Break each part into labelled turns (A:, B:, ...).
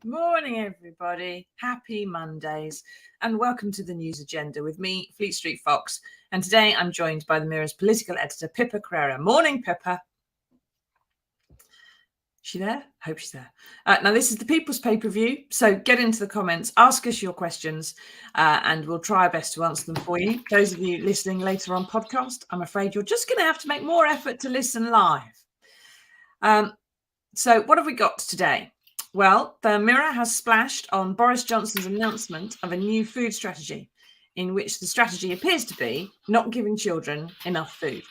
A: Morning, everybody. Happy Mondays and welcome to the News Agenda with me, Fleet Street Fox. And today I'm joined by the Mirror's political editor, Pippa Crerar. Morning, Pippa. Is she there? Hope she's there. Now, this is the People's Pay-Per-View, so get into the comments, ask us your questions, and we'll try our best to answer them for you. Those of you listening later on podcast, I'm afraid you're just going to have to make more effort to listen live. So what have we got today? Well, the Mirror has splashed on Boris Johnson's announcement of a new food strategy, in which the strategy appears to be not giving children enough food.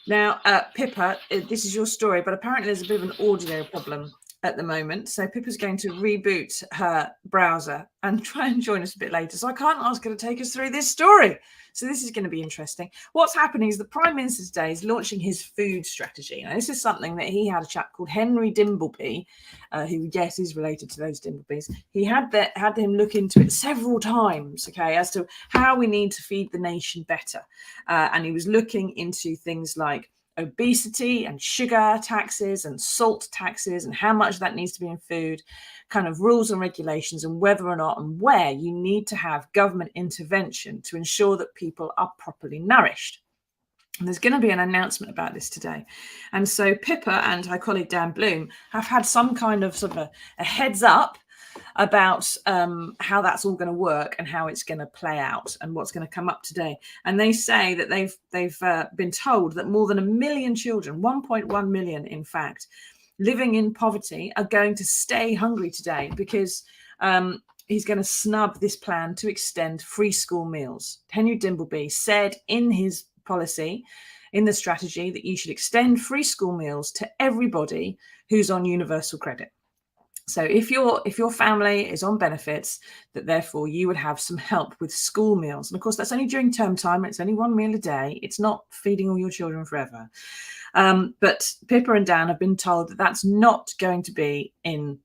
A: Now, Pippa, this is your story, but apparently there's a bit of an audio problem at the moment. So Pippa's going to reboot her browser and try and join us a bit later. So I can't ask her to take us through this story. So this is going to be interesting. What's happening is the Prime Minister today is launching his food strategy. Now, this is something that he had a chap called Henry Dimbleby, who, yes, is related to those Dimblebys. He had him look into it several times, okay, as to how we need to feed the nation better. And he was looking into things like obesity and sugar taxes and salt taxes and how much that needs to be in food, kind of rules and regulations, and whether or not and where you need to have government intervention to ensure that people are properly nourished. And there's going to be an announcement about this today. And so Pippa and her colleague Dan Bloom have had some kind of sort of a heads up about how that's all going to work and how it's going to play out and what's going to come up today. And they say that they've been told that more than 1 million children, 1.1 million in fact, living in poverty are going to stay hungry today because he's going to snub this plan to extend free school meals. Henry Dimbleby said in his policy, in the strategy, that you should extend free school meals to everybody who's on universal credit. So if your family is on benefits, that therefore you would have some help with school meals. And of course, that's only during term time. It's only 1 meal a day. It's not feeding all your children forever. But Pippa and Dan have been told that that's not going to be in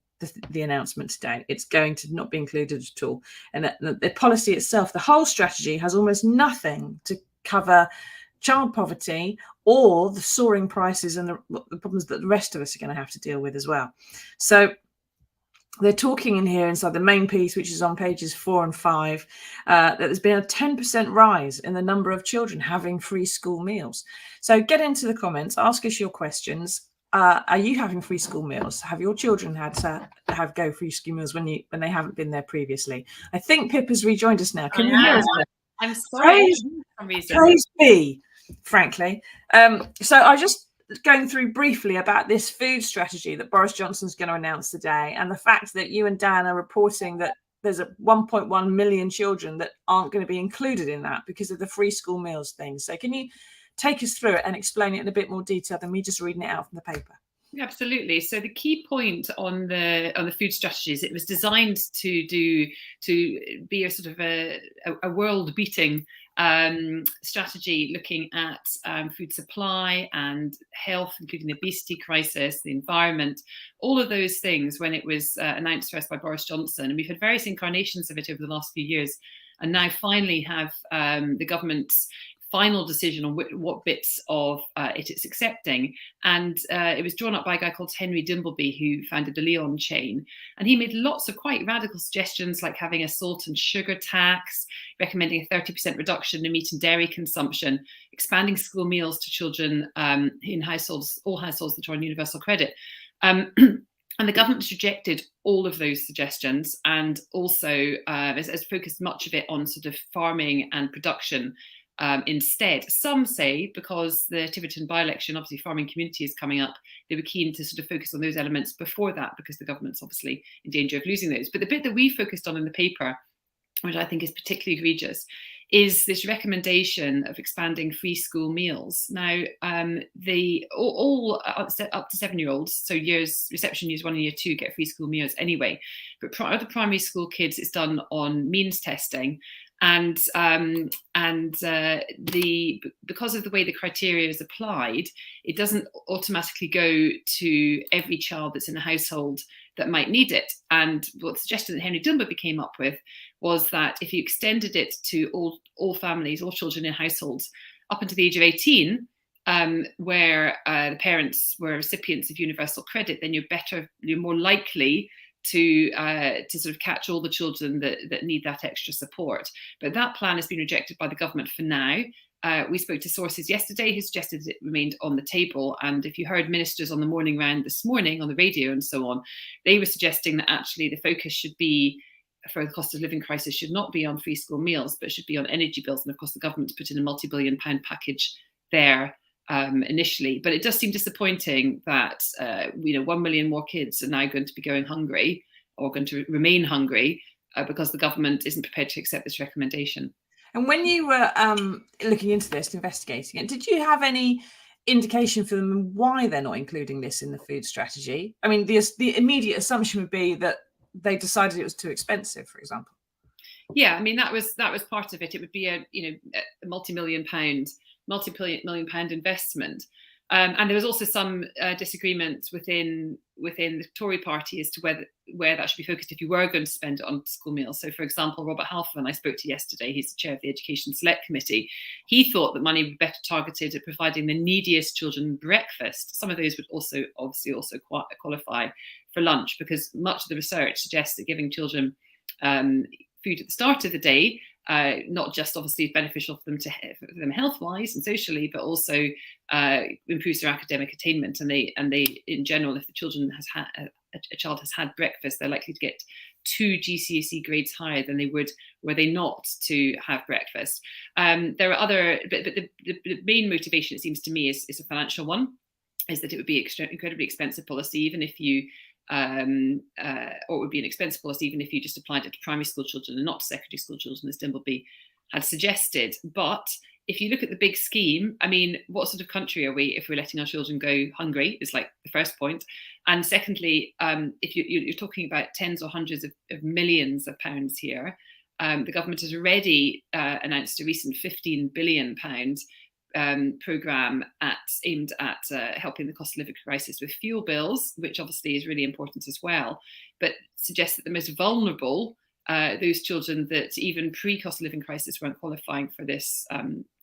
A: the announcement today. It's going to not be included at all. And the policy itself, the whole strategy, has almost nothing to cover child poverty or the soaring prices and the problems that the rest of us are going to have to deal with as well. So they're talking in here inside the main piece, which is on pages 4 and 5, that there's been a 10% rise in the number of children having free school meals. So get into the comments, ask us your questions. Are you having free school meals? Have your children had to have free school meals when they haven't been there previously? I think Pippa's rejoined us now. Can you hear us?
B: I'm sorry.
A: Praise be, frankly. So I just going through briefly about this food strategy that Boris Johnson's going to announce today, and the fact that you and Dan are reporting that there's a 1.1 million children that aren't going to be included in that because of the free school meals thing. So can you take us through it and explain it in a bit more detail than me just reading it out from the paper?
B: Absolutely. So the key point on the food strategies, it was designed to be a sort of a world-beating strategy looking at food supply and health, including the obesity crisis, the environment, all of those things when it was announced to us by Boris Johnson. And we've had various incarnations of it over the last few years, and now finally have the government's final decision on what bits of it it's accepting. And it was drawn up by a guy called Henry Dimbleby, who founded the Leon chain. And he made lots of quite radical suggestions, like having a salt and sugar tax, recommending a 30% reduction in meat and dairy consumption, expanding school meals to children in all households that are on universal credit. And the government rejected all of those suggestions, and also has focused much of it on sort of farming and production instead. Some say because the Tiverton by-election, obviously farming community is coming up, they were keen to sort of focus on those elements before that, because the government's obviously in danger of losing those. But the bit that we focused on in the paper, which I think is particularly egregious, is this recommendation of expanding free school meals. Now, all up to 7-year-olds, so reception years 1 and year 2, get free school meals anyway. But other primary school kids, it's done on means testing, and because of the way the criteria is applied, it doesn't automatically go to every child that's in a household that might need it. And what the suggestion that Henry Dunbar came up with was that if you extended it to all families, all children in households up until the age of 18, where the parents were recipients of universal credit, then you're more likely to sort of catch all the children that need that extra support. But that plan has been rejected by the government for now. We spoke to sources yesterday who suggested it remained on the table. And if you heard ministers on the morning round this morning on the radio and so on, they were suggesting that actually the focus should be, for the cost of living crisis, should not be on free school meals, but should be on energy bills. And of course, the government put in a multi-billion-pound package there initially. But it does seem disappointing that 1 million more kids are now going to be going hungry, or going to remain hungry, because the government isn't prepared to accept this recommendation.
A: And when you were looking into this, investigating it, did you have any indication for them why they're not including this in the food strategy? I mean, the immediate assumption would be that they decided it was too expensive, for example.
B: Yeah, I mean, that was part of it. It would be a multi-million pound investment. And there was also some disagreement within the Tory party as to where that should be focused if you were going to spend it on school meals. So, for example, Robert Halfon, I spoke to yesterday, he's the chair of the Education Select Committee. He thought that money would be better targeted at providing the neediest children breakfast. Some of those would also qualify for lunch, because much of the research suggests that giving children food at the start of the day, not just obviously is beneficial for them health-wise and socially, but also improves their academic attainment. And they in general, if a child has had breakfast, they're likely to get 2 GCSE grades higher than they would were they not to have breakfast. There are other, but the main motivation, it seems to me, is a financial one, is that it would be incredibly expensive policy, even if you or it would be an expensive policy even if you just applied it to primary school children and not to secondary school children, as Dimbleby had suggested. But if you look at the big scheme, I mean, what sort of country are we if we're letting our children go hungry, is like the first point. And secondly, if you're talking about tens or hundreds of millions of pounds here, the government has already announced a recent £15 billion programme aimed at helping the cost of living crisis with fuel bills, which obviously is really important as well, but suggests that the most vulnerable, those children that even pre-cost of living crisis weren't qualifying for this,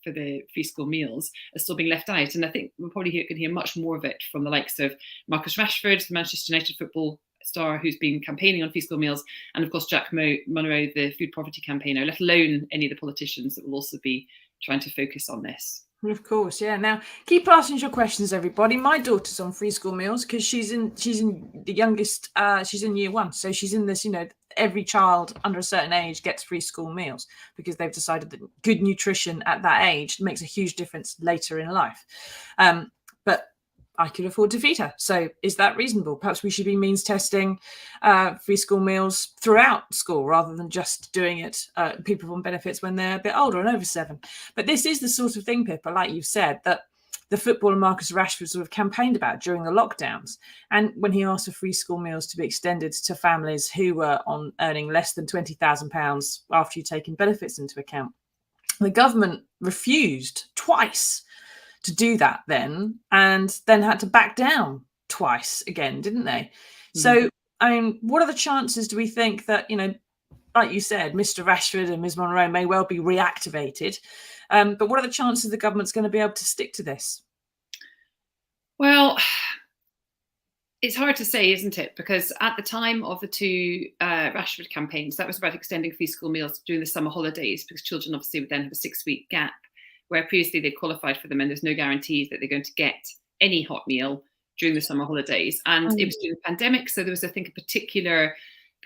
B: for the free school meals, are still being left out. And I think we'll probably going to hear much more of it from the likes of Marcus Rashford, the Manchester United football star, who's been campaigning on free school meals, and of course Jack Monroe, the food poverty campaigner, let alone any of the politicians that will also be trying to focus on this.
A: Of course, yeah. Now, keep asking your questions, everybody. My daughter's on free school meals because she's in the youngest. She's in year 1, so she's in this. Every child under a certain age gets free school meals because they've decided that good nutrition at that age makes a huge difference later in life. But I could afford to feed her, so is that reasonable? Perhaps we should be means testing free school meals throughout school rather than just doing it people on benefits when they're a bit older and over 7. But this is the sort of thing, Pippa, like you've said, that the footballer Marcus Rashford sort of campaigned about during the lockdowns, and when he asked for free school meals to be extended to families who were earning less than £20,000 after you'd taken benefits into account. The government refused twice to do that then, and then had to back down twice again, didn't they? Mm-hmm. So, I mean, what are the chances, do we think, that, like you said, Mr. Rashford and Ms. Monroe may well be reactivated, but what are the chances the government's going to be able to stick to this?
B: Well, it's hard to say, isn't it? Because at the time of the 2 Rashford campaigns, that was about extending free school meals during the summer holidays, because children obviously would then have a 6-week gap, where previously they'd qualified for them, and there's no guarantees that they're going to get any hot meal during the summer holidays. And it was during the pandemic, so there was, I think, a particular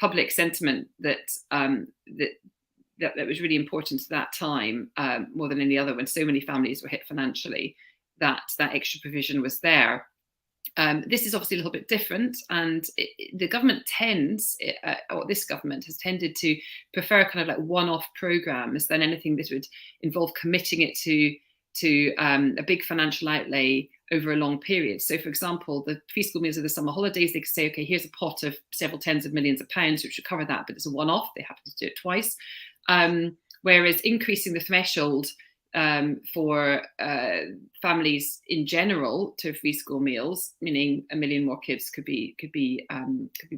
B: public sentiment that was really important at that time, more than any other, when so many families were hit financially, that extra provision was there. This is obviously a little bit different, and the government or this government has tended to prefer kind of like one-off programs than anything that would involve committing it to a big financial outlay over a long period. So, for example, the free school meals of the summer holidays, they could say, okay, here's a pot of several tens of millions of pounds, which would cover that, but it's a one-off. They happen to do it twice. Whereas increasing the threshold for families in general to free school meals, meaning 1 million more kids could be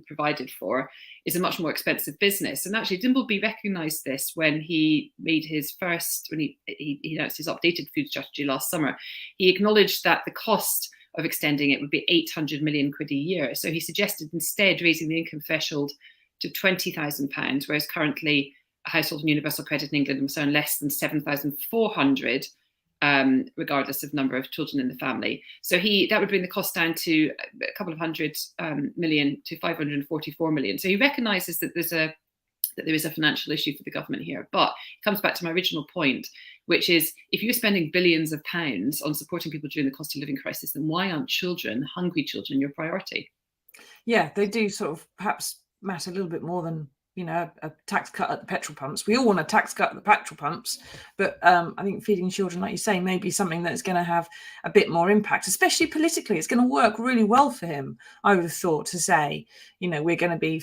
B: provided for, is a much more expensive business. And actually, Dimbleby recognised this when he made when he announced his updated food strategy last summer. He acknowledged that the cost of extending it would be 800 million quid a year. So he suggested instead raising the income threshold to £20,000, whereas currently a household and universal credit in England must earn less than 7,400, regardless of number of children in the family. So that would bring the cost down to a couple of hundred million to 544 million. So he recognises that there is a financial issue for the government here. But it comes back to my original point, which is if you're spending billions of pounds on supporting people during the cost of living crisis, then why aren't hungry children, your priority?
A: Yeah, they do sort of perhaps matter a little bit more than a tax cut at the petrol pumps. We all want a tax cut at the petrol pumps, but I think feeding children, like you say, may be something that's going to have a bit more impact, especially politically. It's going to work really well for him, I would have thought, to say, we're going to be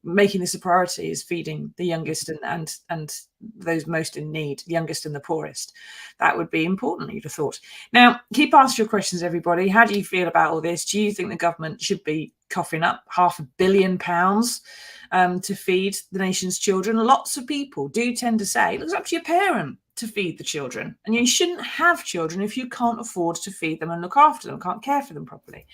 A: making this a priority, is feeding the youngest and those most in need, the youngest and the poorest. That would be important, you'd have thought. Now, keep asking your questions, everybody. How do you feel about all this? Do you think the government should be coughing up £500 million to feed the nation's children? Lots of people do tend to say it looks up to your parent to feed the children, and you shouldn't have children if you can't afford to feed them and look after them, can't care for them properly.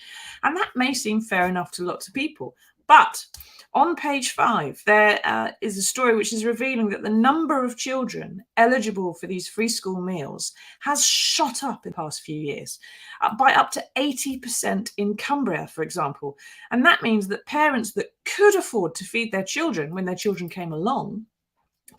A: And that may seem fair enough to lots of people, but on page 5, there is a story which is revealing that the number of children eligible for these free school meals has shot up in the past few years by up to 80% in Cumbria, for example. And that means that parents that could afford to feed their children when their children came along,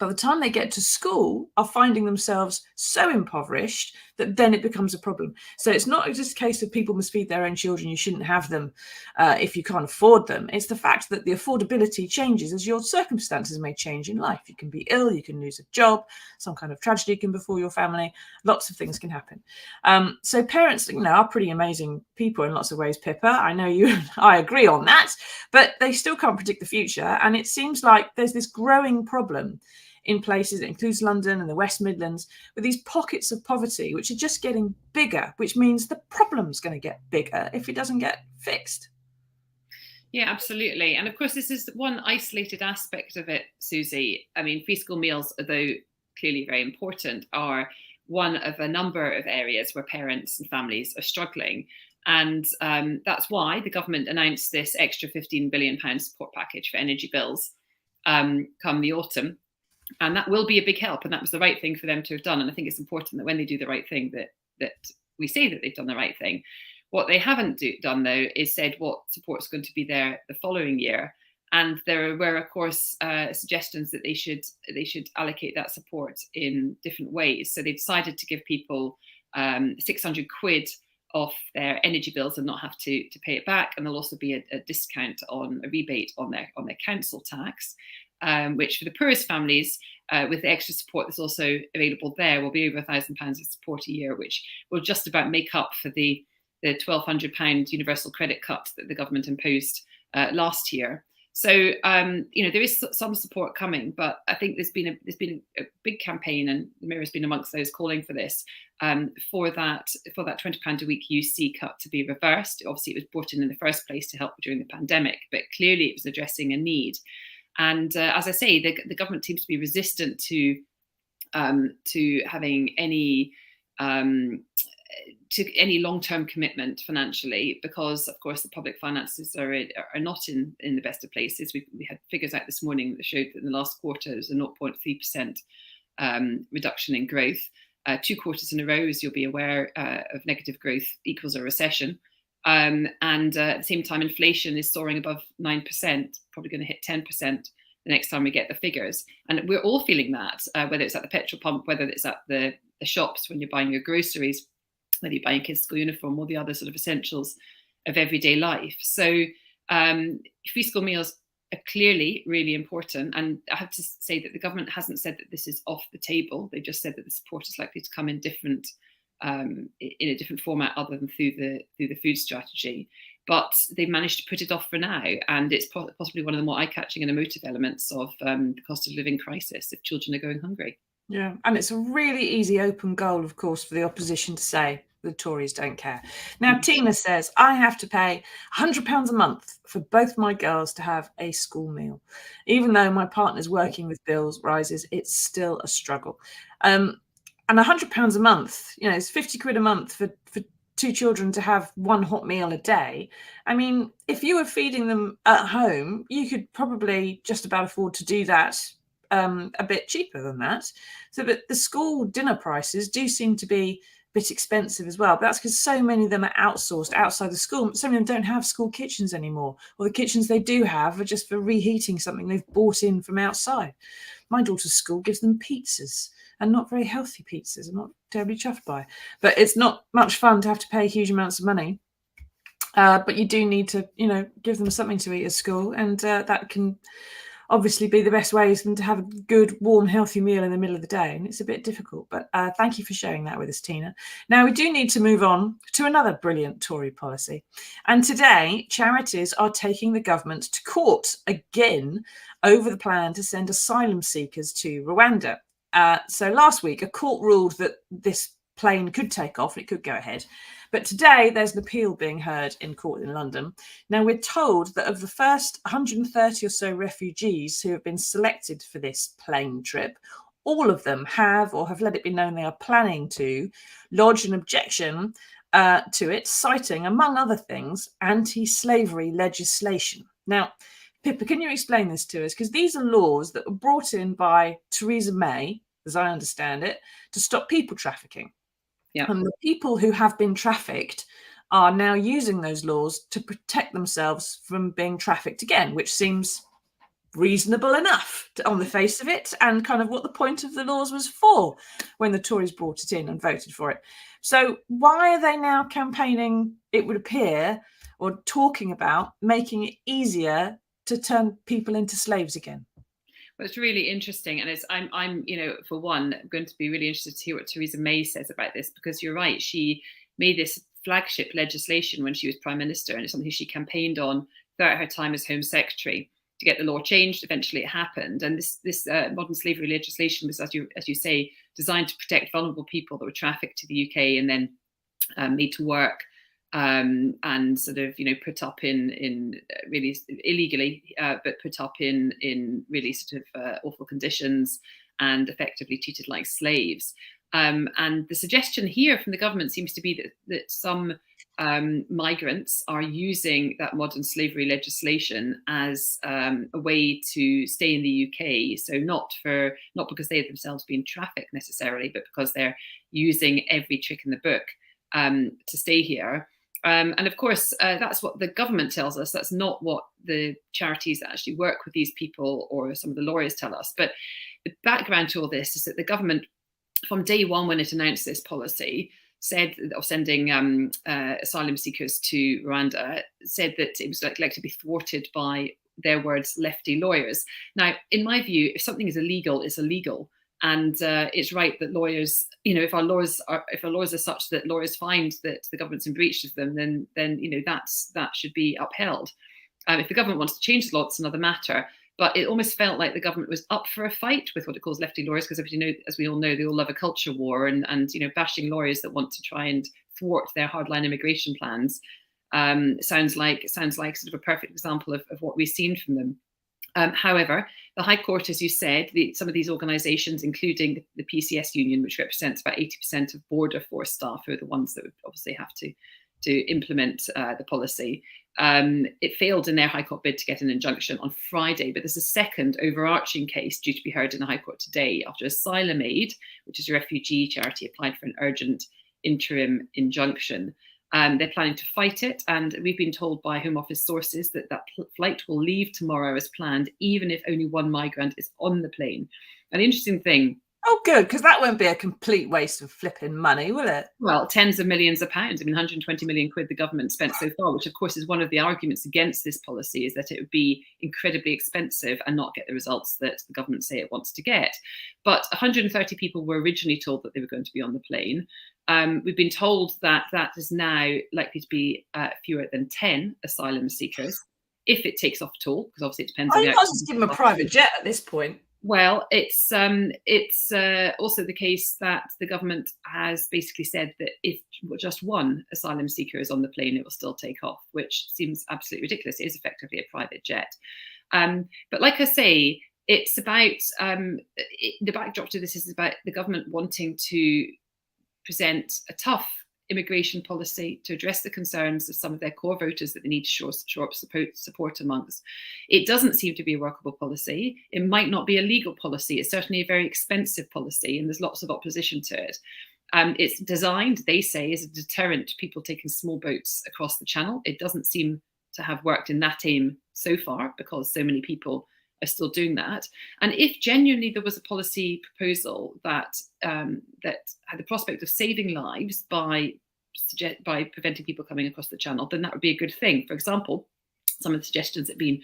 A: by the time they get to school, are finding themselves so impoverished that then it becomes a problem. So it's not just a case of people must feed their own children, you shouldn't have them if you can't afford them. It's the fact that the affordability changes as your circumstances may change in life. You can be ill, you can lose a job, some kind of tragedy can befall your family, lots of things can happen. So parents, are pretty amazing people in lots of ways, Pippa. I know you and I agree on that, but they still can't predict the future. And it seems like there's this growing problem in places, it includes London and the West Midlands, with these pockets of poverty, which are just getting bigger, which means the problem's going to get bigger if it doesn't get fixed.
B: Yeah, absolutely. And of course, this is one isolated aspect of it, Susie. I mean, free school meals, although clearly very important, are one of a number of areas where parents and families are struggling. And that's why the government announced this extra £15 billion support package for energy bills come the autumn. And that will be a big help. And that was the right thing for them to have done. And I think it's important that when they do the right thing, that we say that they've done the right thing. What they haven't done, though, is said what support's going to be there the following year. And there were, of course, suggestions that they should allocate that support in different ways. So they decided to give people 600 quid off their energy bills and not have to pay it back. And there'll also be a discount on a rebate on their council tax. Which for the poorest families, with the extra support that's also available there, will be over £1,000 of support a year, which will just about make up for the £1,200 universal credit cut that the government imposed last year. So there is some support coming, but I think there's been a big campaign, and the Mirror's been amongst those calling for this, for that £20 a week UC cut to be reversed. Obviously, it was brought in the first place to help during the pandemic, but clearly it was addressing a need. And as I say, the government seems to be resistant to having any long-term commitment financially, because of course the public finances are not in the best of places. We had figures out this morning that showed that in the last quarter there was a 0.3% reduction in growth. 2 quarters in a row, as you'll be aware, of negative growth equals a recession. And at the same time, inflation is soaring above 9%, probably going to hit 10% the next time we get the figures. And we're all feeling that, whether it's at the petrol pump, whether it's at the shops when you're buying your groceries, whether you're buying kids' school uniform, all the other sort of essentials everyday life. So free school meals are clearly really important. And I have to say that the government hasn't said that this is off the table. They just said that the support is likely to come in a different format other than through the food strategy. But they managed to put it off for now, and it's possibly one of the more eye-catching and emotive elements of the cost of living crisis if children are going hungry.
A: Yeah, and it's a really easy open goal, of course, for the opposition to say the Tories don't care. Now, Tina says, I have to pay £100 a month for both my girls to have a school meal. Even though my partner's working with bills rises, it's still a struggle. And £100 a month, it's 50 quid a month for two children to have one hot meal a day. I mean, if you were feeding them at home, you could probably just about afford to do that a bit cheaper than that. So, but the school dinner prices do seem to be a bit expensive as well. But that's because so many of them are outsourced outside the school. So many of them don't have school kitchens anymore, or the kitchens they do have are just for reheating something they've bought in from outside. My daughter's school gives them pizzas, and not very healthy pizzas. I'm not terribly chuffed by. But it's not much fun to have to pay huge amounts of money. But you do need to, give them something to eat at school, and that can obviously be the best way for them to have a good, warm, healthy meal in the middle of the day. And it's a bit difficult, but thank you for sharing that with us, Tina. Now, we do need to move on to another brilliant Tory policy. And today, charities are taking the government to court again over the plan to send asylum seekers to Rwanda. So last week, a court ruled that this plane could take off and it could go ahead. But today, there's an appeal being heard in court in London. Now, we're told that of the first 130 or so refugees who have been selected for this plane trip, all of them have or have let it be known they are planning to lodge an objection to it, citing, among other things, anti-slavery legislation. Now, Pippa, can you explain this to us? Because these are laws that were brought in by Theresa May, as I understand it, to stop people trafficking.
B: Yeah.
A: And the people who have been trafficked are now using those laws to protect themselves from being trafficked again, which seems reasonable enough on the face of it, and kind of what the point of the laws was for when the Tories brought it in and voted for it. So why are they now campaigning, it would appear, or talking about making it easier to turn people into slaves again?
B: Well, it's really interesting, and I'm for one, going to be really interested to hear what Theresa May says about this, because you're right, she made this flagship legislation when she was Prime Minister, and it's something she campaigned on throughout her time as Home Secretary to get the law changed. Eventually, it happened, and this modern slavery legislation was, as you say, designed to protect vulnerable people that were trafficked to the UK and then made to work. And sort of, put up in really illegally, but put up in really sort of awful conditions and effectively treated like slaves. And the suggestion here from the government seems to be that some migrants are using that modern slavery legislation as a way to stay in the UK. So not because they have themselves been trafficked necessarily, but because they're using every trick in the book to stay here. And of course, that's what the government tells us. That's not what the charities that actually work with these people or some of the lawyers tell us. But the background to all this is that the government, from day one when it announced this policy, said of sending asylum seekers to Rwanda, said that it was likely to be thwarted by, their words, lefty lawyers. Now, in my view, if something is illegal, it's illegal. And it's right that lawyers, if our laws are such that lawyers find that the government's in breach of them, then that should be upheld. If the government wants to change the law, it's another matter. But it almost felt like the government was up for a fight with what it calls lefty lawyers, because as we all know, they all love a culture war and bashing lawyers that want to try and thwart their hardline immigration plans. Sounds like sort of a perfect example of what we've seen from them. However, the High Court, as you said, some of these organisations, including the PCS union, which represents about 80% of border force staff, who are the ones that would obviously have to implement the policy, it failed in their High Court bid to get an injunction on Friday. But there's a second overarching case due to be heard in the High Court today after Asylum, which is a refugee charity, applied for an urgent interim injunction. They're planning to fight it, and we've been told by Home Office sources that flight will leave tomorrow as planned, even if only one migrant is on the plane. And the interesting thing
A: Oh, good, because that won't be a complete waste of flipping money, will it?
B: Well, tens of millions of pounds. I mean, 120 million quid the government spent so far, which of course is one of the arguments against this policy, is that it would be incredibly expensive and not get the results that the government say it wants to get. But 130 people were originally told that they were going to be on the plane. We've been told that that is now likely to be fewer than 10 asylum seekers, if it takes off at all, because obviously it depends on the
A: You can't just give them a private jet at this point.
B: Well, it's also the case that the government has basically said that if just one asylum seeker is on the plane, it will still take off, which seems absolutely ridiculous. It is effectively a private jet. But like I say, it's about the backdrop to this is about the government wanting to present a tough immigration policy to address the concerns of some of their core voters that they need to shore up support amongst. It doesn't seem to be a workable policy. It might not be a legal policy. It's certainly a very expensive policy, and there's lots of opposition to it. It's designed, they say, as a deterrent to people taking small boats across the Channel. It doesn't seem to have worked in that aim so far, because so many people are still doing that. And if genuinely there was a policy proposal that that had the prospect of saving lives by preventing people coming across the Channel, then that would be a good thing. For example, some of the suggestions that have been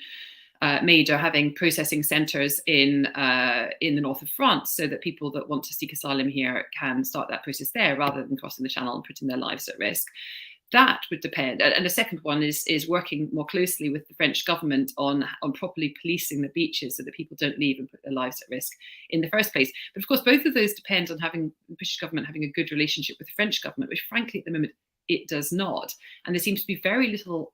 B: made are having processing centres in the north of France, so that people that want to seek asylum here can start that process there rather than crossing the Channel and putting their lives at risk. That would depend. And the second one is working more closely with the French government on properly policing the beaches so that people don't leave and put their lives at risk in the first place. But of course, both of those depend on having the British government having a good relationship with the French government, which frankly at the moment it does not. And there seems to be very little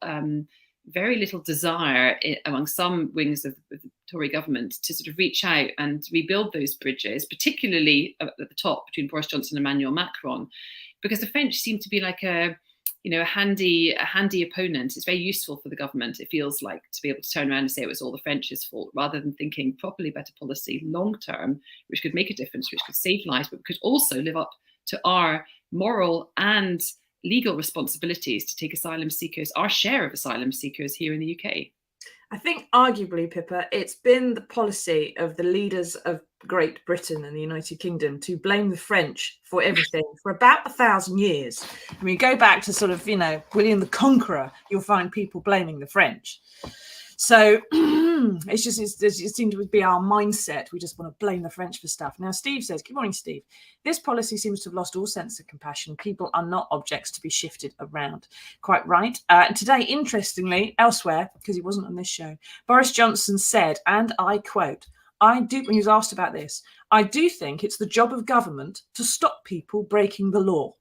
B: desire among some wings of the Tory government to sort of reach out and rebuild those bridges, particularly at the top between Boris Johnson and Emmanuel Macron, because the French seem to be like a handy opponent. It's very useful for the government, it feels like, to be able to turn around and say it was all the French's fault, rather than thinking properly better policy long term, which could make a difference, which could save lives, but could also live up to our moral and legal responsibilities to take asylum seekers, our share of asylum seekers here in the UK.
A: I think arguably, Pippa, it's been the policy of the leaders of Great Britain and the United Kingdom to blame the French for everything for about 1,000 years. I mean, go back to sort of, William the Conqueror, you'll find people blaming the French. So it seems to be our mindset. We just want to blame the French for stuff. Now, Steve says, good morning, Steve. This policy seems to have lost all sense of compassion. People are not objects to be shifted around. Quite right. Today, interestingly, elsewhere, because he wasn't on this show, Boris Johnson said, and I quote, when he was asked about this, I do think it's the job of government to stop people breaking the law.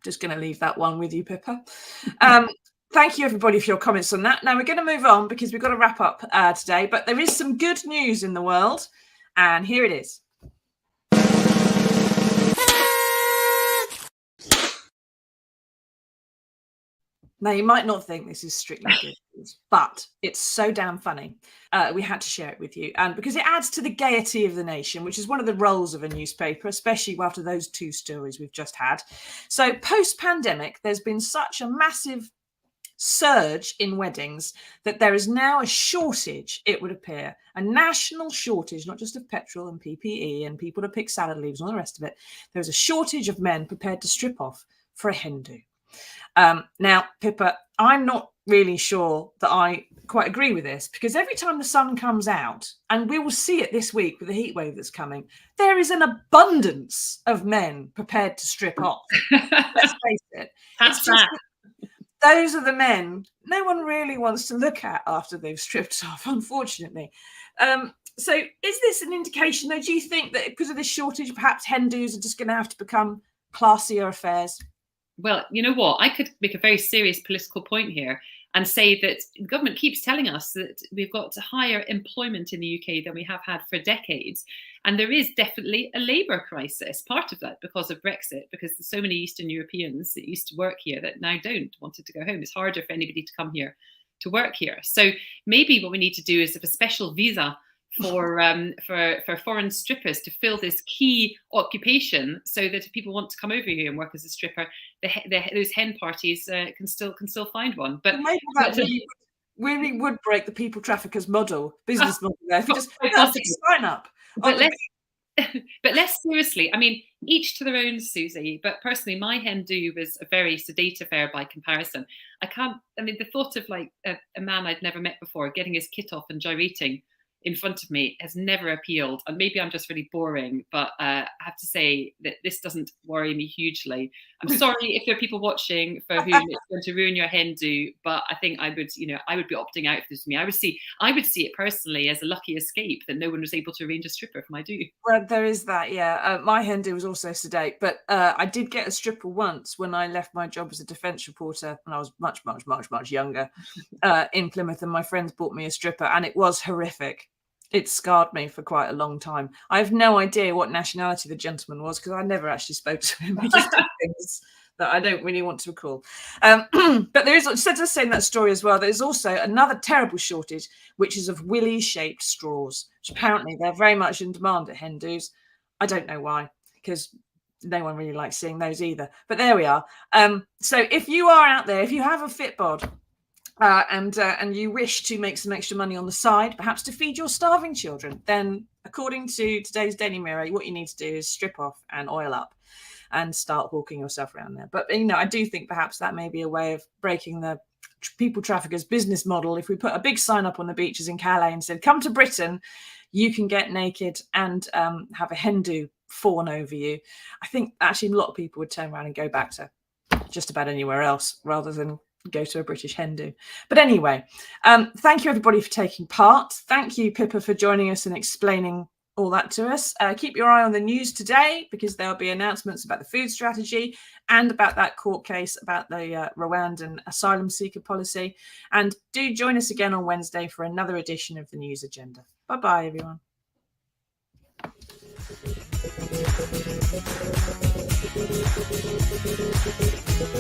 A: Just going to leave that one with you, Pippa. Thank you, everybody, for your comments on that. Now, we're going to move on because we've got to wrap up today, but there is some good news in the world, and here it is. Now, you might not think this is strictly good news, but it's so damn funny. We had to share it with you, and because it adds to the gaiety of the nation, which is one of the roles of a newspaper, especially after those two stories we've just had. So post-pandemic, there's been such a massive surge in weddings that there is now a shortage, it would appear, a national shortage, not just of petrol and PPE and people to pick salad leaves and all the rest of it. There's a shortage of men prepared to strip off for a hen do. Now, Pippa, I'm not really sure that I quite agree with this, because every time the sun comes out, and we will see it this week with the heat wave that's coming, there is an abundance of men prepared to strip off. Let's face it. Those are the men no one really wants to look at after they've stripped off, unfortunately. So is this an indication, though, do you think that because of this shortage, perhaps hen do's are just going to have to become classier affairs?
B: Well, you know what? I could make a very serious political point here and say that the government keeps telling us that we've got higher employment in the UK than we have had for decades. And there is definitely a labour crisis, part of that because of Brexit, because there's so many Eastern Europeans that used to work here that now don't wanted to go home. It's harder for anybody to come here to work here. So maybe what we need to do is have a special visa for foreign strippers to fill this key occupation, so that if people want to come over here and work as a stripper, those hen parties can still find one. But
A: maybe that really would break the people traffickers business model there. If you just sign up.
B: But but less seriously, I mean, each to their own, Susie. But personally, my hen do was a very sedate affair by comparison. I mean, the thought of like a man I'd never met before getting his kit off and gyrating in front of me has never appealed. And maybe I'm just really boring, but I have to say that this doesn't worry me hugely. I'm sorry if there are people watching for whom it's going to ruin your hen do, but I think I would be opting out if this was me. I would see it personally as a lucky escape that no one was able to arrange a stripper for my do.
A: Well, there is that, yeah. My hen do was also sedate, but I did get a stripper once when I left my job as a defence reporter when I was much, much, much, much younger in Plymouth, and my friends bought me a stripper, and it was horrific. It scarred me for quite a long time. I have no idea what nationality the gentleman was because I never actually spoke to him. He just did things that I don't really want to recall. But there is, instead of saying that story as well, there's also another terrible shortage, which is of willy-shaped straws, which apparently they're very much in demand at hen do's. I don't know why, because no one really likes seeing those either. But there we are. So if you are out there, if you have a Fitbod, and you wish to make some extra money on the side, perhaps to feed your starving children, then according to today's Daily Mirror, what you need to do is strip off and oil up and start hawking yourself around there. But, I do think perhaps that may be a way of breaking the people traffickers' business model. If we put a big sign up on the beaches in Calais and said, come to Britain, you can get naked and have a hen do fawn over you, I think actually a lot of people would turn around and go back to just about anywhere else rather than go to a British hen do. But anyway, thank you everybody for taking part. Thank you, Pippa, for joining us and explaining all that to us. Keep your eye on the news today because there'll be announcements about the food strategy and about that court case about the Rwandan asylum seeker policy. And do join us again on Wednesday for another edition of the News Agenda. Bye-bye, everyone.